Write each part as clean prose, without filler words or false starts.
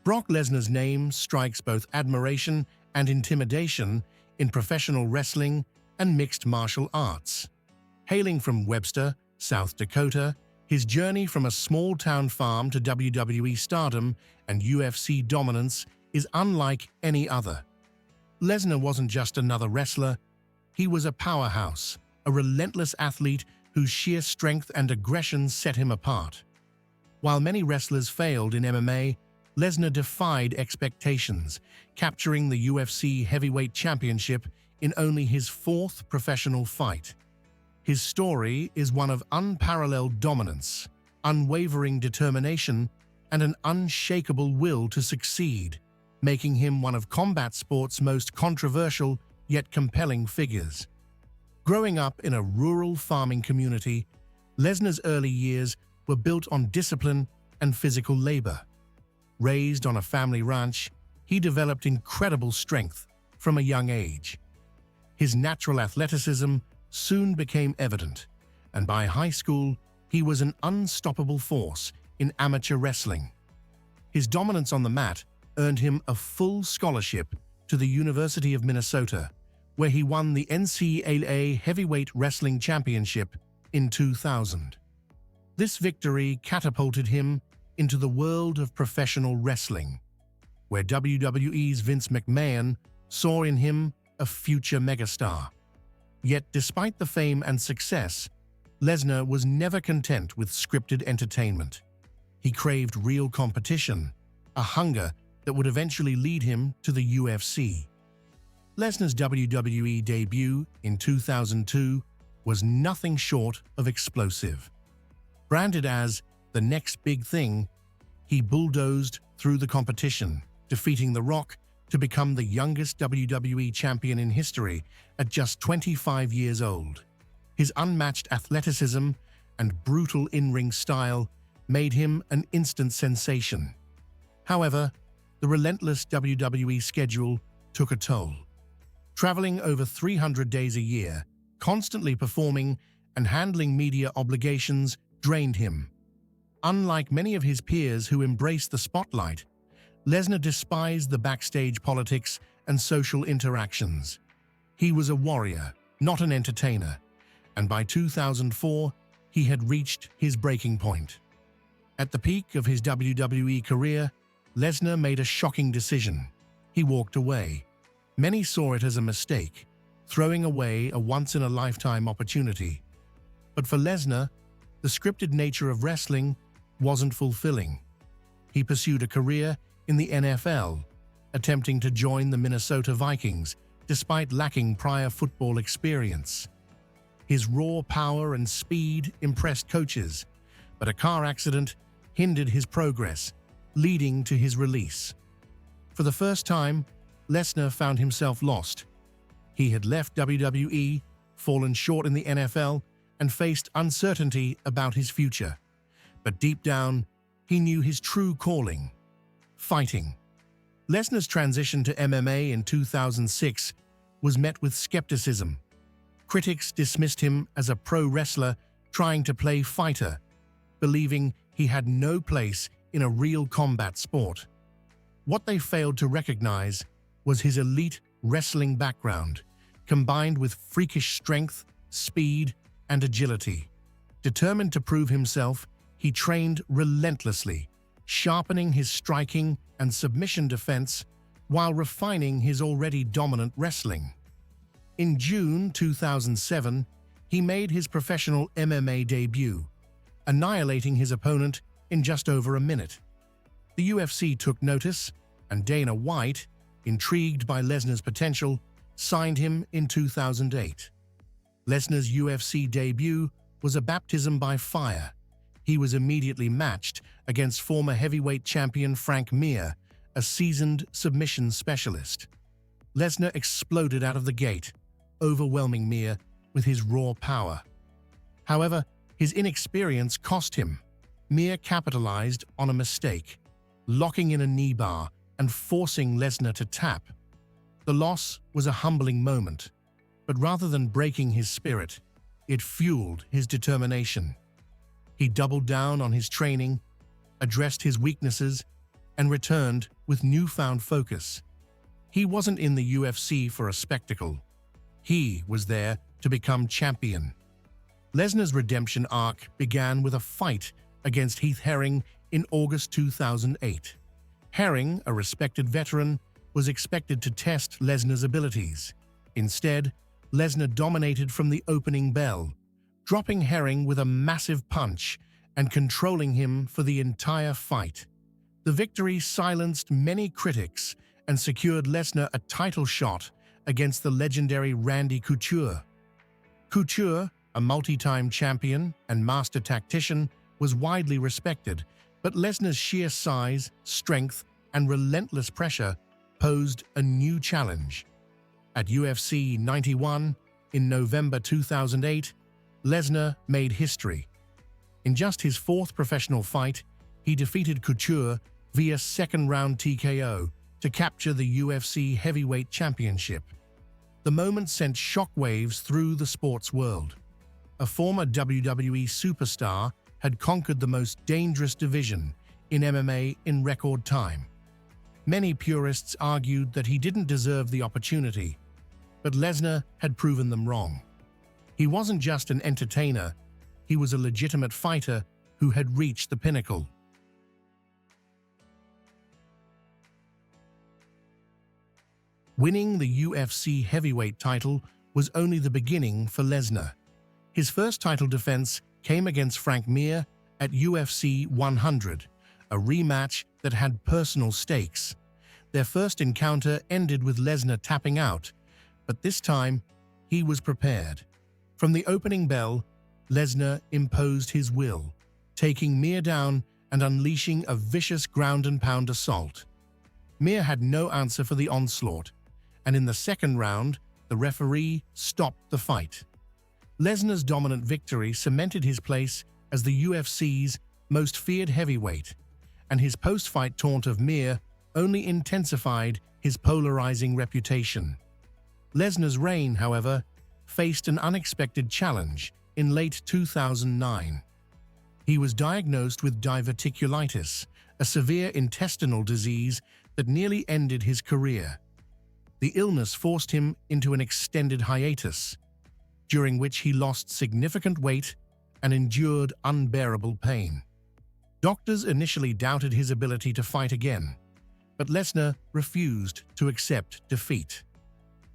Brock Lesnar's name strikes both admiration and intimidation in professional wrestling and mixed martial arts. Hailing from Webster, South Dakota, his journey from a small-town farm to WWE stardom and UFC dominance is unlike any other. Lesnar wasn't just another wrestler, he was a powerhouse, a relentless athlete whose sheer strength and aggression set him apart. While many wrestlers failed in MMA, Lesnar defied expectations, capturing the UFC Heavyweight Championship in only his fourth professional fight. His story is one of unparalleled dominance, unwavering determination, and an unshakable will to succeed, making him one of combat sport's most controversial yet compelling figures. Growing up in a rural farming community, Lesnar's early years were built on discipline and physical labor. Raised on a family ranch, he developed incredible strength from a young age. His natural athleticism soon became evident, and by high school, he was an unstoppable force in amateur wrestling. His dominance on the mat earned him a full scholarship to the University of Minnesota, where he won the NCAA Heavyweight Wrestling Championship in 2000. This victory catapulted him into the world of professional wrestling, where WWE's Vince McMahon saw in him a future megastar. Yet despite the fame and success, Lesnar was never content with scripted entertainment. He craved real competition, a hunger that would eventually lead him to the UFC. Lesnar's WWE debut in 2002 was nothing short of explosive. Branded as the next big thing, he bulldozed through the competition, defeating The Rock to become the youngest WWE champion in history at just 25 years old. His unmatched athleticism and brutal in-ring style made him an instant sensation. However, the relentless WWE schedule took a toll. Traveling over 300 days a year, constantly performing and handling media obligations drained him. Unlike many of his peers who embraced the spotlight, Lesnar despised the backstage politics and social interactions. He was a warrior, not an entertainer, and by 2004, he had reached his breaking point. At the peak of his WWE career, Lesnar made a shocking decision. He walked away. Many saw it as a mistake, throwing away a once-in-a-lifetime opportunity. But for Lesnar, the scripted nature of wrestling wasn't fulfilling. He pursued a career in the NFL, attempting to join the Minnesota Vikings despite lacking prior football experience. His raw power and speed impressed coaches, but a car accident hindered his progress, leading to his release. For the first time, Lesnar found himself lost. He had left WWE, fallen short in the NFL, and faced uncertainty about his future. But deep down, he knew his true calling: fighting. Lesnar's transition to MMA in 2006 was met with skepticism. Critics dismissed him as a pro wrestler trying to play fighter, believing he had no place in a real combat sport. What they failed to recognize was his elite wrestling background, combined with freakish strength, speed, and agility. Determined to prove himself, he trained relentlessly, sharpening his striking and submission defense while refining his already dominant wrestling. In June 2007, he made his professional MMA debut, annihilating his opponent in just over a minute. The UFC took notice, and Dana White, intrigued by Lesnar's potential, signed him in 2008. Lesnar's UFC debut was a baptism by fire. He was immediately matched against former heavyweight champion Frank Mir, a seasoned submission specialist. Lesnar exploded out of the gate, overwhelming Mir with his raw power. However, his inexperience cost him. Mir capitalized on a mistake, locking in a knee bar and forcing Lesnar to tap. The loss was a humbling moment, but rather than breaking his spirit, it fueled his determination. He doubled down on his training, addressed his weaknesses, and returned with newfound focus. He wasn't in the UFC for a spectacle. He was there to become champion. Lesnar's redemption arc began with a fight against Heath Herring in August 2008. Herring, a respected veteran, was expected to test Lesnar's abilities. Instead, Lesnar dominated from the opening bell, dropping Herring with a massive punch and controlling him for the entire fight. The victory silenced many critics and secured Lesnar a title shot against the legendary Randy Couture. Couture, a multi-time champion and master tactician, was widely respected, but Lesnar's sheer size, strength, and relentless pressure posed a new challenge. At UFC 91 in November 2008, Lesnar made history. In just his fourth professional fight, he defeated Couture via second-round TKO to capture the UFC Heavyweight Championship. The moment sent shockwaves through the sports world. A former WWE superstar had conquered the most dangerous division in MMA in record time. Many purists argued that he didn't deserve the opportunity, but Lesnar had proven them wrong. He wasn't just an entertainer, he was a legitimate fighter who had reached the pinnacle. Winning the UFC heavyweight title was only the beginning for Lesnar. His first title defense came against Frank Mir at UFC 100, a rematch that had personal stakes. Their first encounter ended with Lesnar tapping out, but this time he was prepared. From the opening bell, Lesnar imposed his will, taking Mir down and unleashing a vicious ground-and-pound assault. Mir had no answer for the onslaught, and in the second round, the referee stopped the fight. Lesnar's dominant victory cemented his place as the UFC's most feared heavyweight, and his post-fight taunt of Mir only intensified his polarizing reputation. Lesnar's reign, however, faced an unexpected challenge in late 2009. He was diagnosed with diverticulitis, a severe intestinal disease that nearly ended his career. The illness forced him into an extended hiatus, during which he lost significant weight and endured unbearable pain. Doctors initially doubted his ability to fight again, but Lesnar refused to accept defeat.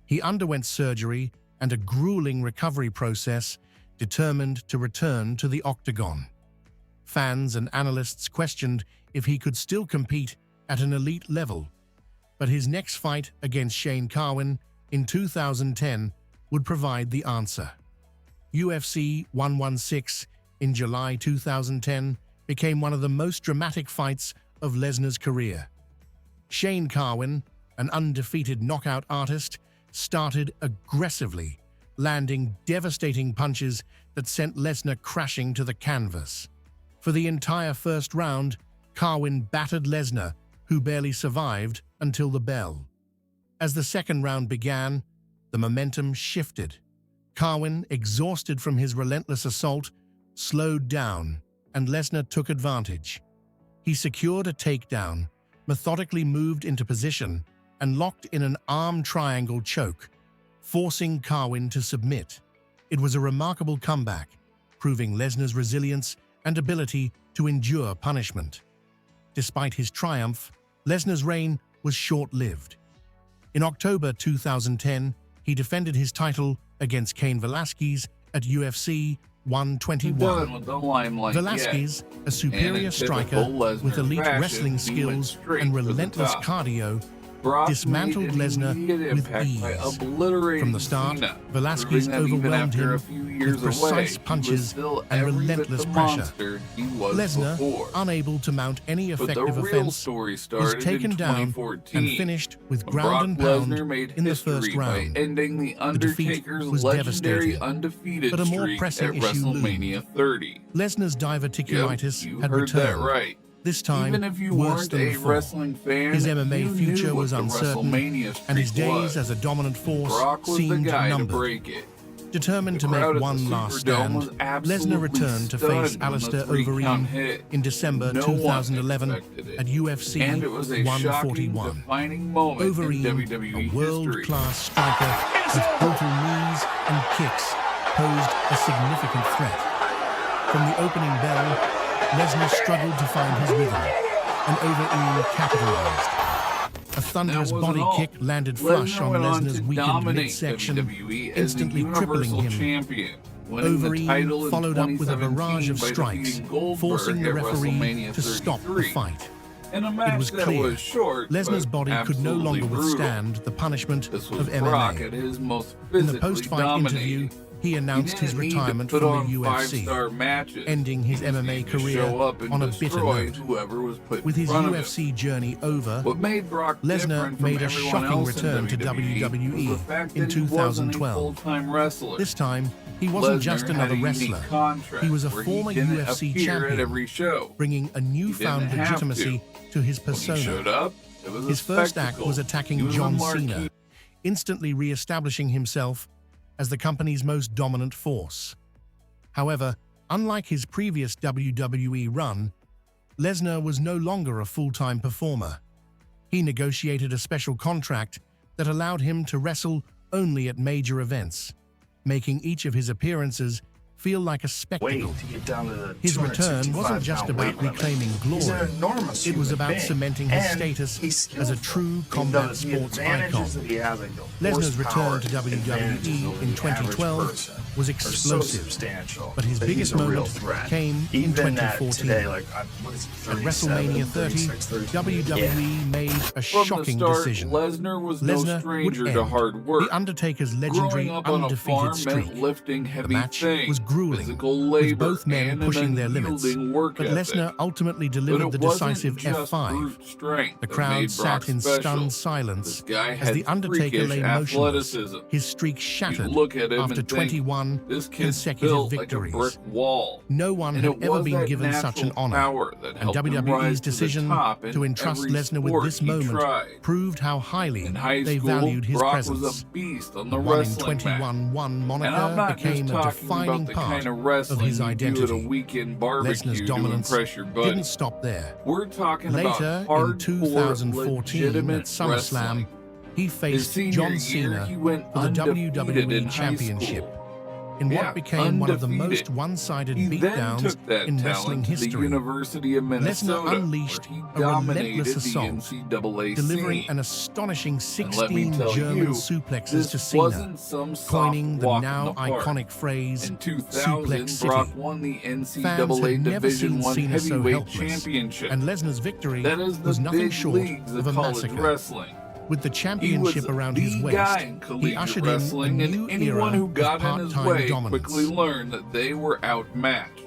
He underwent surgery and a grueling recovery process, determined to return to the octagon. Fans and analysts questioned if he could still compete at an elite level, but his next fight against Shane Carwin in 2010 would provide the answer. UFC 116 in July 2010 became one of the most dramatic fights of Lesnar's career. Shane Carwin, an undefeated knockout artist, started aggressively, landing devastating punches that sent Lesnar crashing to the canvas. For the entire first round, Carwin battered Lesnar, who barely survived until the bell. As the second round began, the momentum shifted. Carwin, exhausted from his relentless assault, slowed down, and Lesnar took advantage. He secured a takedown, methodically moved into position, and locked in an arm triangle choke, forcing Carwin to submit. It was a remarkable comeback, proving Lesnar's resilience and ability to endure punishment. Despite his triumph, Lesnar's reign was short-lived. In October 2010, he defended his title against Cain Velasquez at UFC 121. Velasquez, a superior striker with elite wrestling skills and relentless cardio, dismantled Lesnar with ease. From the start, Velasquez overwhelmed him with precise punches and relentless pressure. Lesnar, unable to mount any effective offense, was taken down and finished with ground and pound in the first round. The defeat was devastating, but a more pressing issue loomed. Lesnar's diverticulitis had returned. This time, worse than before. His MMA future was uncertain, and his days as a dominant force seemed numbered. Determined to make one last stand, Lesnar returned to face Alistair Overeem in December 2011 at UFC 141. Overeem, a world-class striker with brutal knees and kicks, posed a significant threat. From the opening bell, Lesnar struggled to find his rhythm, and Overeem capitalized. A thunderous body kick landed flush on Lesnar's weakened midsection, instantly crippling him. Overeem followed up with a barrage of strikes, forcing the referee to stop the fight. It was clear Lesnar's body could no longer withstand the punishment of MMA. In the post-fight interview, he announced his retirement from the UFC, ending his MMA career on a bitter note. With his UFC journey over, Lesnar made a shocking return to WWE in 2012. This time, he wasn't just another wrestler. He was a former UFC champion, bringing a newfound legitimacy to his persona. His first act was attacking John Cena, instantly re-establishing himself as the company's most dominant force. However, unlike his previous WWE run, Lesnar was no longer a full-time performer. He negotiated a special contract that allowed him to wrestle only at major events, making each of his appearances feel like a spectacle. His return wasn't just about reclaiming glory, it was about cementing his status as a true combat sports icon. Lesnar's return to WWE in 2012 was explosive, but his biggest moment came in 2014. At WrestleMania 30, WWE made a shocking decision. Lesnar was no stranger to hard work. The Undertaker's legendary undefeated streak. The match was grueling, with both men pushing their limits, but Lesnar ultimately delivered the decisive F5. The crowd sat in stunned silence as The Undertaker lay motionless, his streak shattered after 21 consecutive victories. No one had ever been given such an honor, and WWE's decision to entrust Lesnar with this moment proved how highly they valued his presence. The 1-in-21-1 moniker became a defining part of his identity. Lesnar's dominance didn't stop there. Later, in 2014 at SummerSlam, he faced John Cena for the WWE Championship in what became one of the most one-sided beatdowns in wrestling history. Lesnar unleashed a relentless assault, delivering an astonishing 16 German suplexes to Cena, coining the now iconic phrase, Suplex City. Fans had never seen Cena so helpless, and Lesnar's victory was nothing short of a massacre. With the championship around his waist, he ushered in a new era of part-time dominance. Quickly learned that they were outmatched.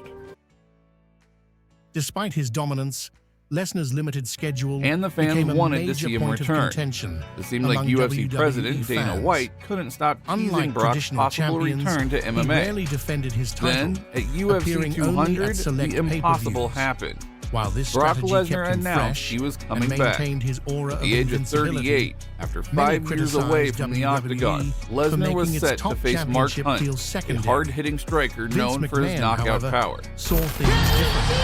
Despite his dominance, Lesnar's limited schedule and the fans became a wanted to major see him point of return. contention It seemed like among UFC WWE President Dana fans. White couldn't stop teasing Unlike Brock's traditional possible champions, return to he MMA. rarely defended his title, Then, at UFC appearing only 200, at select the impossible pay-per-views. happened. While this Brock strategy Lesnar kept him announced fresh he was and coming back. maintained his aura At of the age of invincibility, 38, after many 5 years away criticized from the WWE octagon, for Lesnar making was its set to top face Mark championship Hunt, feel a secondary. hard-hitting striker Vince known for his McMahon, knockout however, power. saw things differently.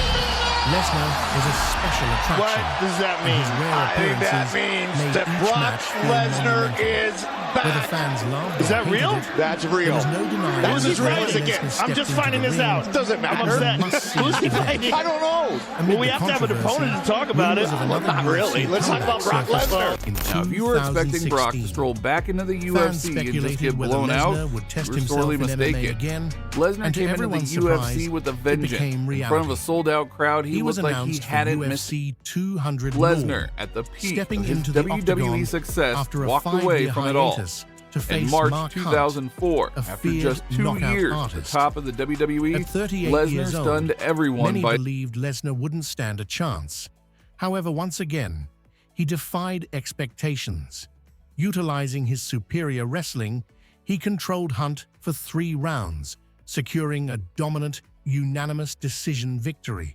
Lesnar was a special attraction. What does that mean? And his rare I think that appearances means made that each Brock match feel Lesnar monumental. is Whether back. fans loved Is or that hated real? it, That's there real. was no denying Who's that his when ratings Lesnar again? I'm stepped just into finding the this ring, out. Doesn't matter. it was a That- must-see Who's event. fighting? I don't know. Amid Well, we the have to have an controversy, opponent to talk about rumors it. of another Well, not UFC really. Let's talk about Brock comeback Lesnar. surfaced in Now, if you were expecting Brock to 2016. stroll back into the Fans UFC and just speculated get whether blown out, Lesnar would test you were himself sorely in MMA mistaken. again, Lesnar and to came into the everyone's UFC surprise, with a it vengeance. became In front of reality. a sold-out crowd, He was looked like he announced for hadn't missed. UFC 200 Lesnar, Raw, at the peak stepping of his into the WWE octagon success, after a walked 5-year away from it all. hiatus to face In March Mark Hunt, 2004, a after feared just 2 knockout years at artist. the top of the WWE, At 38 Lesnar years old, stunned everyone many by believed Lesnar wouldn't stand a chance. However, once again, he defied expectations. Utilizing his superior wrestling, he controlled Hunt for 3 rounds, securing a dominant, unanimous decision victory.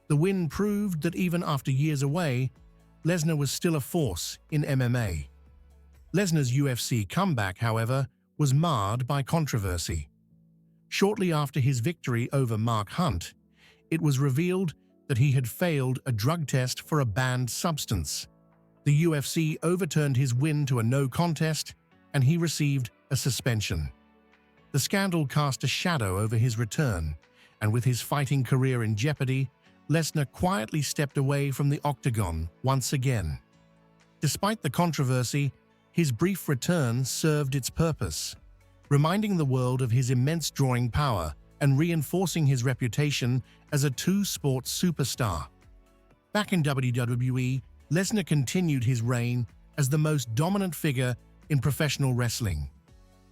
The win proved that even after years away, Lesnar was still a force in MMA. Lesnar's UFC comeback, however, was marred by controversy. Shortly after his victory over Mark Hunt, it was revealed that he had failed a drug test for a banned substance. The UFC overturned his win to a no contest, and he received a suspension. The scandal cast a shadow over his return, and with his fighting career in jeopardy, Lesnar quietly stepped away from the octagon once again. Despite the controversy, his brief return served its purpose, reminding the world of his immense drawing power and reinforcing his reputation as a two-sport superstar. Back in WWE, Lesnar continued his reign as the most dominant figure in professional wrestling.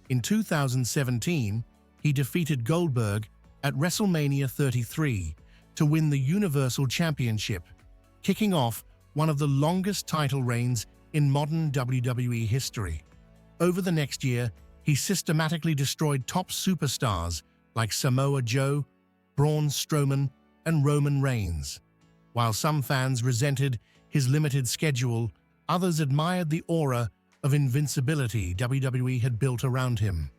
In 2017, he defeated Goldberg at WrestleMania 33 to win the Universal Championship, kicking off one of the longest title reigns in modern WWE history. Over the next year, he systematically destroyed top superstars like Samoa Joe, Braun Strowman, and Roman Reigns. While some fans resented his limited schedule, others admired the aura of invincibility WWE had built around him.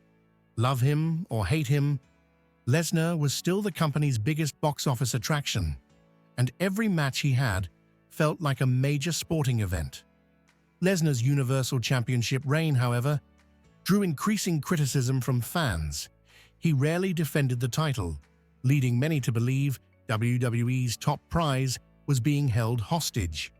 Love him or hate him, Lesnar was still the company's biggest box office attraction, and every match he had felt like a major sporting event. Lesnar's Universal Championship reign, however, drew increasing criticism from fans. He rarely defended the title, leading many to believe WWE's top prize was being held hostage.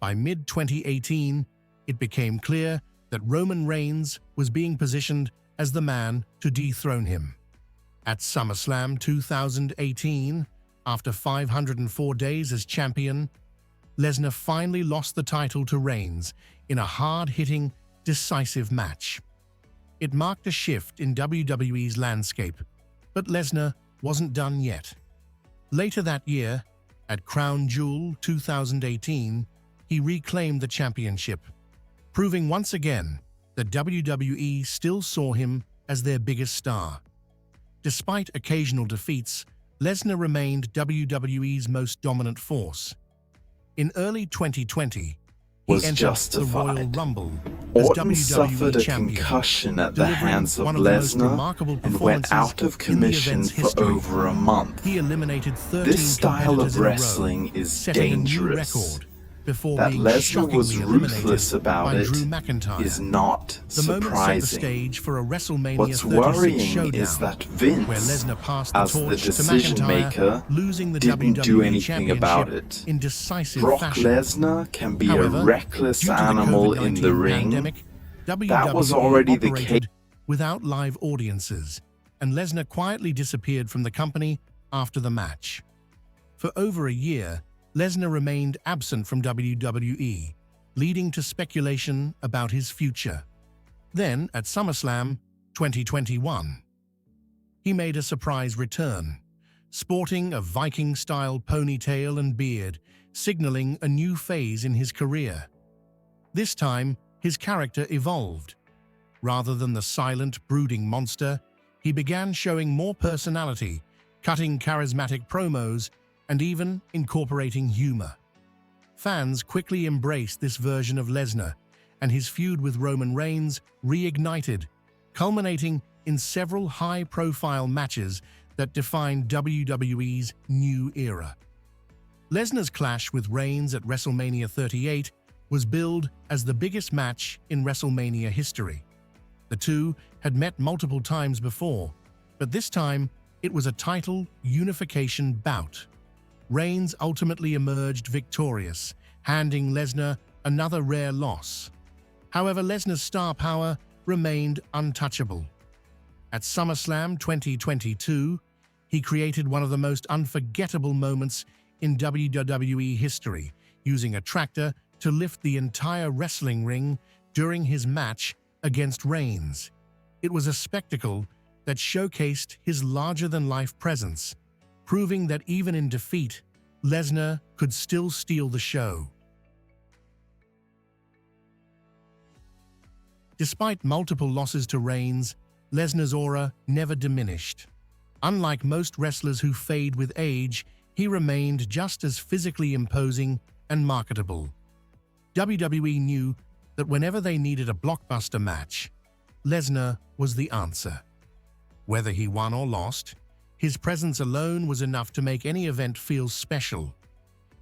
By mid-2018, it became clear that Roman Reigns was being positioned as the man to dethrone him. At SummerSlam 2018, after 504 days as champion, Lesnar finally lost the title to Reigns in a hard-hitting, decisive match. It marked a shift in WWE's landscape, but Lesnar wasn't done yet. Later that year, at Crown Jewel 2018, he reclaimed the championship, proving once again that WWE still saw him as their biggest star. Despite occasional defeats, Lesnar remained WWE's most dominant force. In early 2020, he was entered justified. the Royal Rumble as Orton WWE suffered a champion, concussion at the delivering hands of one of the most Lesnar remarkable and went performances out of in the commission event's for history. over a month. He eliminated 13 This style competitors of in a wrestling row, is setting a new dangerous. record before That being Lesnar shockingly was eliminated ruthless about by it Drew McIntyre. is not The moment set the surprising. stage for a WrestleMania What's 36 worrying showdown, is that where Vince, Lesnar passed the as the torch to decision McIntyre, maker, losing the didn't WWE do anything Championship about it. in decisive Brock fashion. Lesnar can be However, a reckless due to the animal in COVID-19 the ring. pandemic, WWE That was already the case. operated without live audiences, and Lesnar quietly disappeared from the company after the match. For over a year, Lesnar remained absent from WWE, leading to speculation about his future. Then, at SummerSlam 2021, he made a surprise return, sporting a Viking-style ponytail and beard, signaling a new phase in his career. This time, his character evolved. Rather than the silent, brooding monster, he began showing more personality, cutting charismatic promos, and even incorporating humor. Fans quickly embraced this version of Lesnar, and his feud with Roman Reigns reignited, culminating in several high-profile matches that defined WWE's new era. Lesnar's clash with Reigns at WrestleMania 38 was billed as the biggest match in WrestleMania history. The two had met multiple times before, but this time it was a title unification bout. Reigns ultimately emerged victorious, handing Lesnar another rare loss. However, Lesnar's star power remained untouchable. At SummerSlam 2022, he created one of the most unforgettable moments in WWE history, using a tractor to lift the entire wrestling ring during his match against Reigns. It was a spectacle that showcased his larger-than-life presence, proving that even in defeat, Lesnar could still steal the show. Despite multiple losses to Reigns, Lesnar's aura never diminished. Unlike most wrestlers who fade with age, he remained just as physically imposing and marketable. WWE knew that whenever they needed a blockbuster match, Lesnar was the answer. Whether he won or lost, his presence alone was enough to make any event feel special.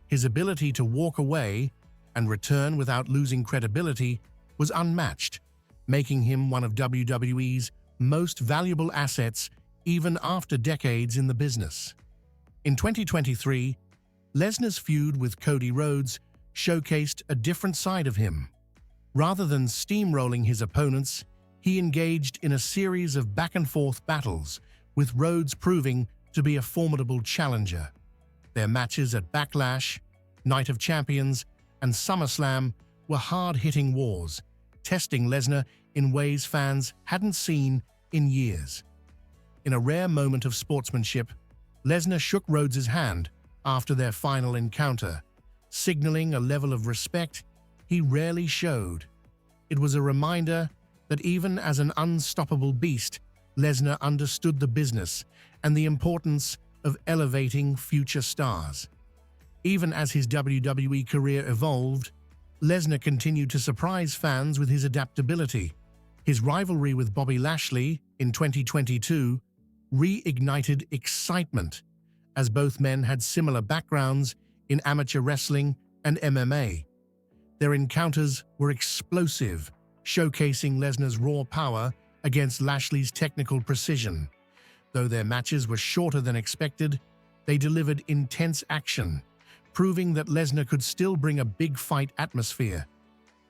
His ability to walk away and return without losing credibility was unmatched, making him one of WWE's most valuable assets even after decades in the business. In 2023, Lesnar's feud with Cody Rhodes showcased a different side of him. Rather than steamrolling his opponents, he engaged in a series of back-and-forth battles, with Rhodes proving to be a formidable challenger. Their matches at Backlash, Night of Champions, and SummerSlam were hard-hitting wars, testing Lesnar in ways fans hadn't seen in years. In a rare moment of sportsmanship, Lesnar shook Rhodes' hand after their final encounter, signaling a level of respect he rarely showed. It was a reminder that even as an unstoppable beast, Lesnar understood the business and the importance of elevating future stars. Even as his WWE career evolved, Lesnar continued to surprise fans with his adaptability. His rivalry with Bobby Lashley in 2022 reignited excitement, as both men had similar backgrounds in amateur wrestling and MMA. Their encounters were explosive, showcasing Lesnar's raw power against Lashley's technical precision. Though their matches were shorter than expected, they delivered intense action, proving that Lesnar could still bring a big fight atmosphere.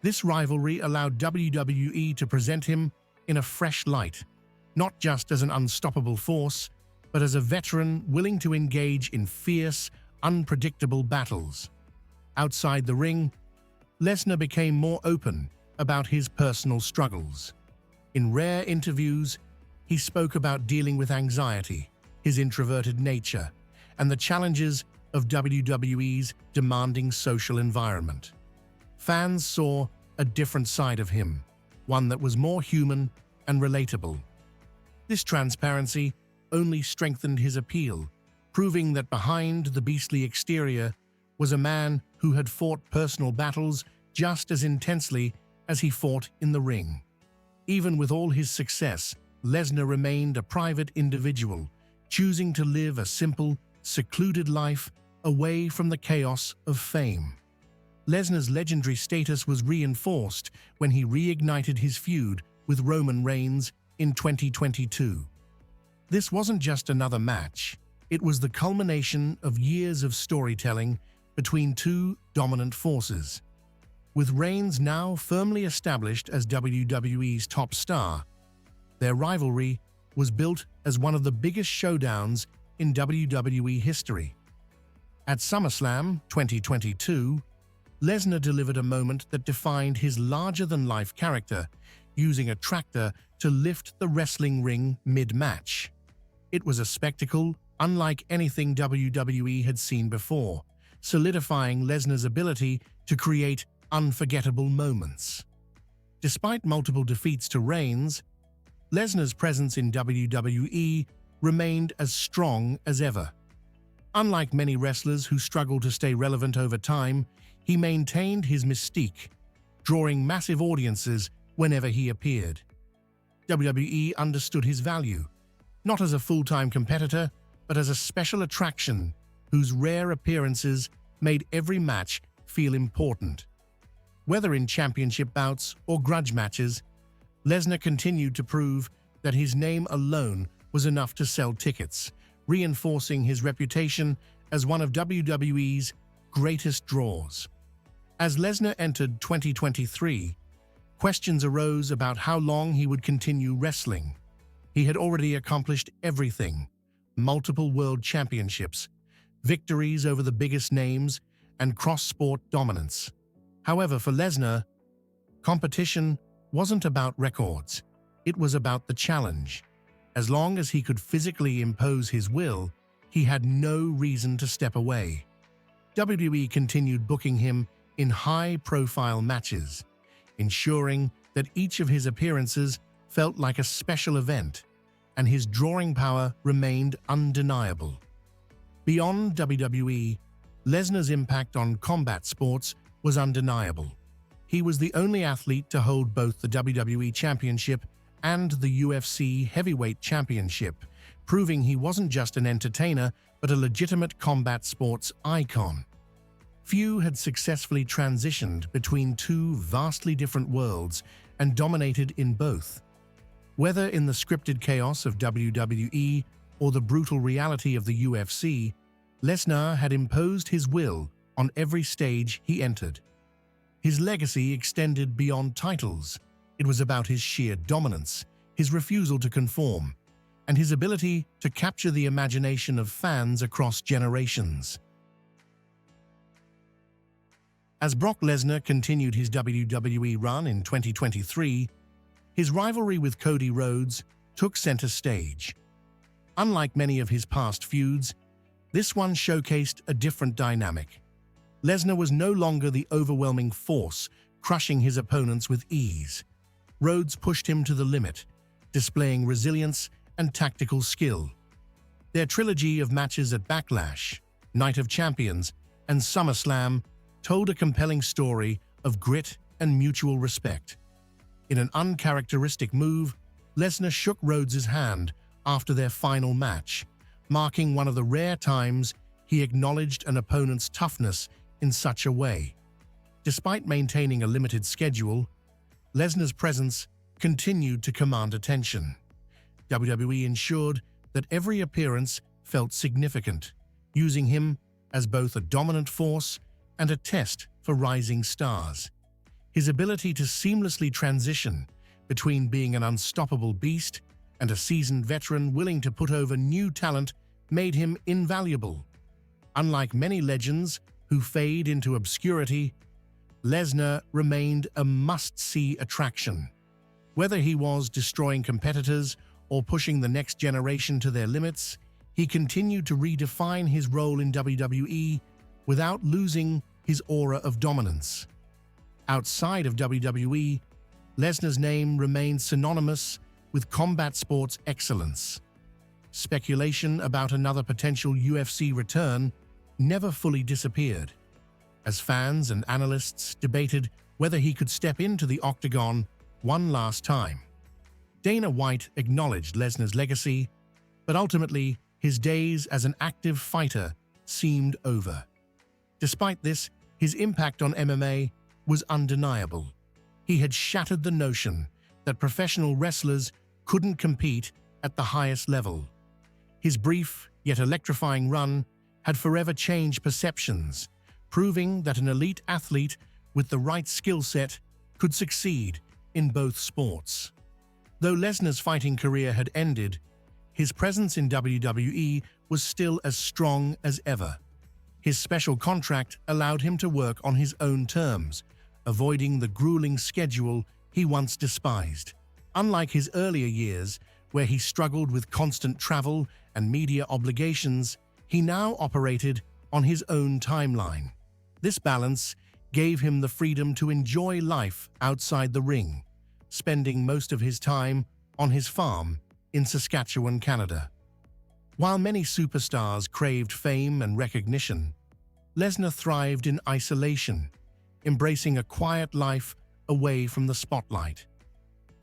This rivalry allowed WWE to present him in a fresh light, not just as an unstoppable force, but as a veteran willing to engage in fierce, unpredictable battles. Outside the ring, Lesnar became more open about his personal struggles. In rare interviews, he spoke about dealing with anxiety, his introverted nature, and the challenges of WWE's demanding social environment. Fans saw a different side of him, one that was more human and relatable. This transparency only strengthened his appeal, proving that behind the beastly exterior was a man who had fought personal battles just as intensely as he fought in the ring. Even with all his success, Lesnar remained a private individual, choosing to live a simple, secluded life away from the chaos of fame. Lesnar's legendary status was reinforced when he reignited his feud with Roman Reigns in 2022. This wasn't just another match, it was the culmination of years of storytelling between two dominant forces. With Reigns now firmly established as WWE's top star, their rivalry was built as one of the biggest showdowns in WWE history. At SummerSlam 2022, Lesnar delivered a moment that defined his larger-than-life character, using a tractor to lift the wrestling ring mid-match. It was a spectacle unlike anything WWE had seen before, solidifying Lesnar's ability to create unforgettable moments. Despite multiple defeats to Reigns, Lesnar's presence in WWE remained as strong as ever. Unlike many wrestlers who struggle to stay relevant over time, he maintained his mystique, drawing massive audiences whenever he appeared. WWE understood his value, not as a full-time competitor, but as a special attraction whose rare appearances made every match feel important. Whether in championship bouts or grudge matches, Lesnar continued to prove that his name alone was enough to sell tickets, reinforcing his reputation as one of WWE's greatest draws. As Lesnar entered 2023, questions arose about how long he would continue wrestling. He had already accomplished everything: multiple world championships, victories over the biggest names, and cross-sport dominance. However, for Lesnar, competition wasn't about records. It was about the challenge. As long as he could physically impose his will, he had no reason to step away. WWE continued booking him in high-profile matches, ensuring that each of his appearances felt like a special event, and his drawing power remained undeniable. Beyond WWE, Lesnar's impact on combat sports was undeniable. He was the only athlete to hold both the WWE Championship and the UFC Heavyweight Championship, proving he wasn't just an entertainer but a legitimate combat sports icon. Few had successfully transitioned between two vastly different worlds and dominated in both. Whether in the scripted chaos of WWE or the brutal reality of the UFC, Lesnar had imposed his will on every stage he entered. His legacy extended beyond titles. It was about his sheer dominance, his refusal to conform, and his ability to capture the imagination of fans across generations. As Brock Lesnar continued his WWE run in 2023, his rivalry with Cody Rhodes took center stage. Unlike many of his past feuds, this one showcased a different dynamic. Lesnar was no longer the overwhelming force, crushing his opponents with ease. Rhodes pushed him to the limit, displaying resilience and tactical skill. Their trilogy of matches at Backlash, Night of Champions, and SummerSlam told a compelling story of grit and mutual respect. In an uncharacteristic move, Lesnar shook Rhodes' hand after their final match, marking one of the rare times he acknowledged an opponent's toughness in such a way. Despite maintaining a limited schedule, Lesnar's presence continued to command attention. WWE ensured that every appearance felt significant, using him as both a dominant force and a test for rising stars. His ability to seamlessly transition between being an unstoppable beast and a seasoned veteran willing to put over new talent made him invaluable. Unlike many legends who fade into obscurity, Lesnar remained a must-see attraction. Whether he was destroying competitors or pushing the next generation to their limits, he continued to redefine his role in WWE without losing his aura of dominance. Outside of WWE, Lesnar's name remained synonymous with combat sports excellence. Speculation about another potential UFC return never fully disappeared, as fans and analysts debated whether he could step into the octagon one last time. Dana White acknowledged Lesnar's legacy, but ultimately his days as an active fighter seemed over. Despite this, his impact on MMA was undeniable. He had shattered the notion that professional wrestlers couldn't compete at the highest level. His brief yet electrifying run had forever changed perceptions, proving that an elite athlete with the right skill set could succeed in both sports. Though Lesnar's fighting career had ended, his presence in WWE was still as strong as ever. His special contract allowed him to work on his own terms, avoiding the grueling schedule he once despised. Unlike his earlier years, where he struggled with constant travel and media obligations, he now operated on his own timeline. This balance gave him the freedom to enjoy life outside the ring, spending most of his time on his farm in Saskatchewan, Canada. While many superstars craved fame and recognition, Lesnar thrived in isolation, embracing a quiet life away from the spotlight.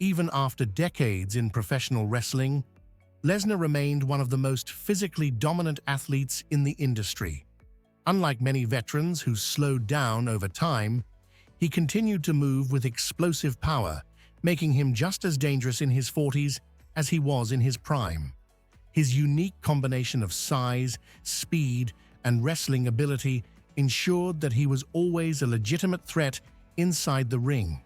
Even after decades in professional wrestling, Lesnar remained one of the most physically dominant athletes in the industry. Unlike many veterans who slowed down over time, he continued to move with explosive power, making him just as dangerous in his 40s as he was in his prime. His unique combination of size, speed, and wrestling ability ensured that he was always a legitimate threat inside the ring.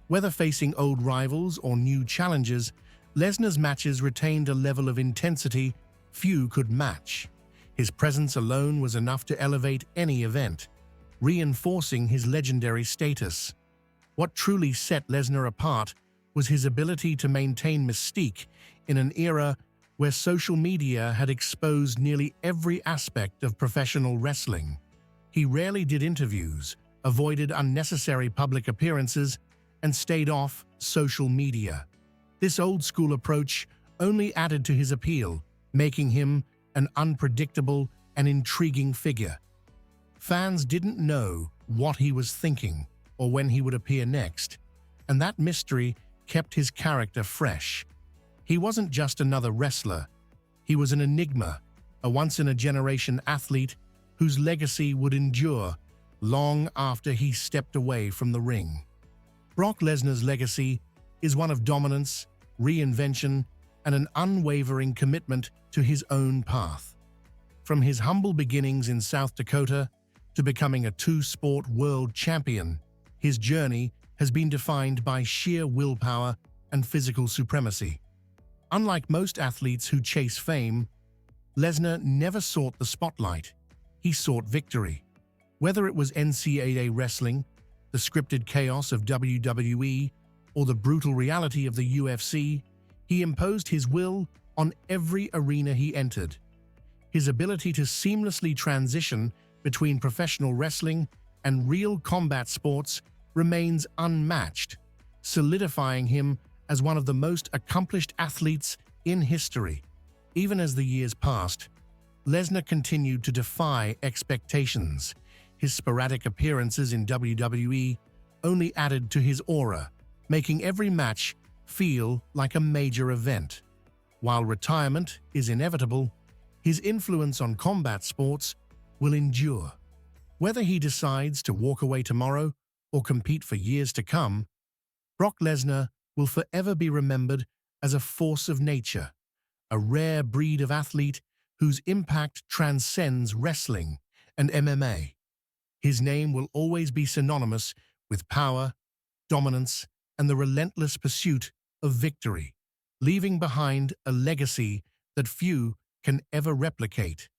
Whether facing old rivals or new challengers, Lesnar's matches retained a level of intensity few could match. His presence alone was enough to elevate any event, reinforcing his legendary status. What truly set Lesnar apart was his ability to maintain mystique in an era where social media had exposed nearly every aspect of professional wrestling. He rarely did interviews, avoided unnecessary public appearances, and stayed off social media. This old-school approach only added to his appeal, making him an unpredictable and intriguing figure. Fans didn't know what he was thinking or when he would appear next, and that mystery kept his character fresh. He wasn't just another wrestler. He was an enigma, a once-in-a-generation athlete whose legacy would endure long after he stepped away from the ring. Brock Lesnar's legacy is one of dominance, reinvention, and an unwavering commitment to his own path. From his humble beginnings in South Dakota to becoming a two-sport world champion, his journey has been defined by sheer willpower and physical supremacy. Unlike most athletes who chase fame, Lesnar never sought the spotlight. He sought victory. Whether it was NCAA wrestling, the scripted chaos of WWE, or the brutal reality of the UFC, he imposed his will on every arena he entered. His ability to seamlessly transition between professional wrestling and real combat sports remains unmatched, solidifying him as one of the most accomplished athletes in history. Even as the years passed, Lesnar continued to defy expectations. His sporadic appearances in WWE only added to his aura, making every match feel like a major event. While retirement is inevitable, his influence on combat sports will endure. Whether he decides to walk away tomorrow or compete for years to come, Brock Lesnar will forever be remembered as a force of nature, a rare breed of athlete whose impact transcends wrestling and MMA. His name will always be synonymous with power, dominance, and the relentless pursuit of victory, leaving behind a legacy that few can ever replicate.